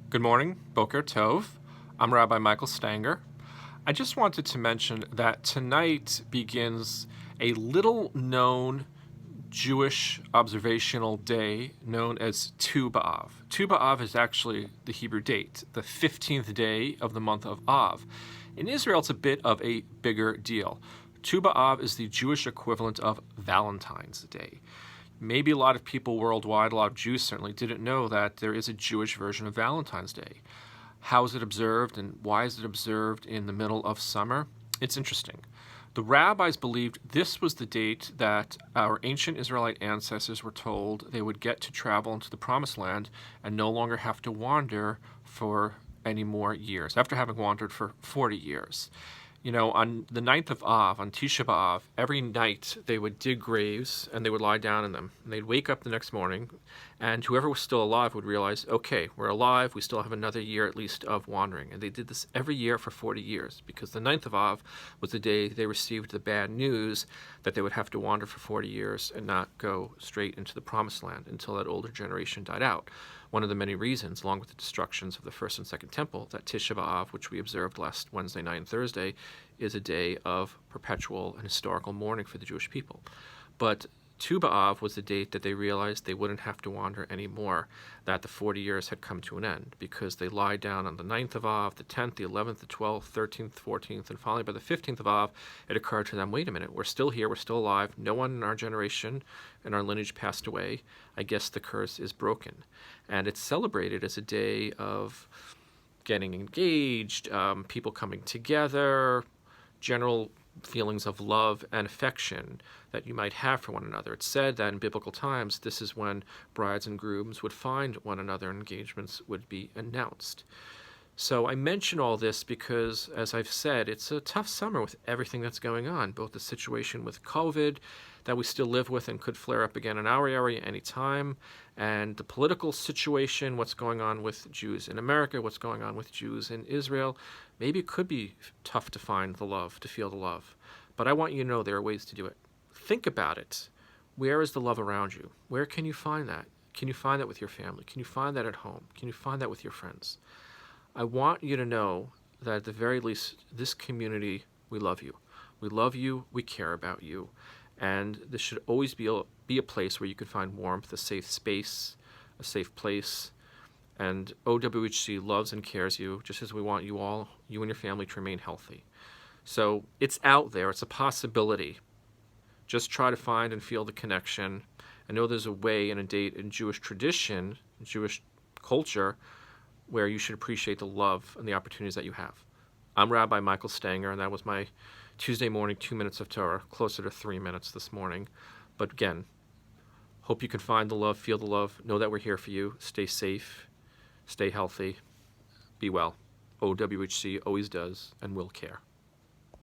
Good morning, Boker Tov. I'm Rabbi Michael Stanger. I just wanted to mention that tonight begins a little known Jewish observational day known as Tu B'Av. Tu B'Av is actually the Hebrew date, the 15th day of the month of Av. In Israel, it's a bit of a bigger deal. Tu B'Av is the Jewish equivalent of Valentine's Day. Maybe a lot of people worldwide, a lot of Jews certainly, didn't know that there is a Jewish version of Valentine's Day. How is it observed and why is it observed in the middle of summer? It's interesting. The rabbis believed this was the date that our ancient Israelite ancestors were told they would get to travel into the Promised Land and no longer have to wander for any more years, after having wandered for 40 years. You know, on the 9th of Av, on Tisha B'Av, every night they would dig graves and they would lie down in them. And they'd wake up the next morning, and whoever was still alive would realize, okay, we're alive, we still have another year at least of wandering. And they did this every year for 40 years, because the 9th of Av was the day they received the bad news that they would have to wander for 40 years and not go straight into the Promised Land until that older generation died out. One of the many reasons, along with the destructions of the first and second temple, that Tisha B'Av, which we observed last Wednesday night and Thursday, is a day of perpetual and historical mourning for the Jewish people. But Tu B'Av was the date that they realized they wouldn't have to wander anymore, that the 40 years had come to an end, because they lied down on the 9th of Av, the 10th, the 11th, the 12th, 13th, 14th, and finally by the 15th of Av, it occurred to them, wait a minute, we're still here, we're still alive, no one in our generation and our lineage passed away, I guess the curse is broken. And it's celebrated as a day of getting engaged, people coming together, general feelings of love and affection that you might have for one another. It's said that in biblical times, this is when brides and grooms would find one another and engagements would be announced. So I mention all this because, as I've said, it's a tough summer with everything that's going on, both the situation with COVID that we still live with and could flare up again in our area anytime, and the political situation, what's going on with Jews in America, what's going on with Jews in Israel. Maybe it could be tough to find the love, to feel the love. But I want you to know there are ways to do it. Think about it. Where is the love around you? Where can you find that? Can you find that with your family? Can you find that at home? Can you find that with your friends? I want you to know that at the very least, this community, we love you. We love you, we care about you, and this should always be a place where you can find warmth, a safe space, a safe place, and OWHC loves and cares you, just as we want you all, you and your family, to remain healthy. So it's out there, it's a possibility. Just try to find and feel the connection. I know there's a way and a date in Jewish tradition, Jewish culture, where you should appreciate the love and the opportunities that you have. I'm Rabbi Michael Stanger, and that was my Tuesday morning 2 minutes of Torah, closer to 3 minutes this morning. But again, hope you can find the love, feel the love, know that we're here for you. Stay safe, stay healthy, be well. OWHC always does and will care.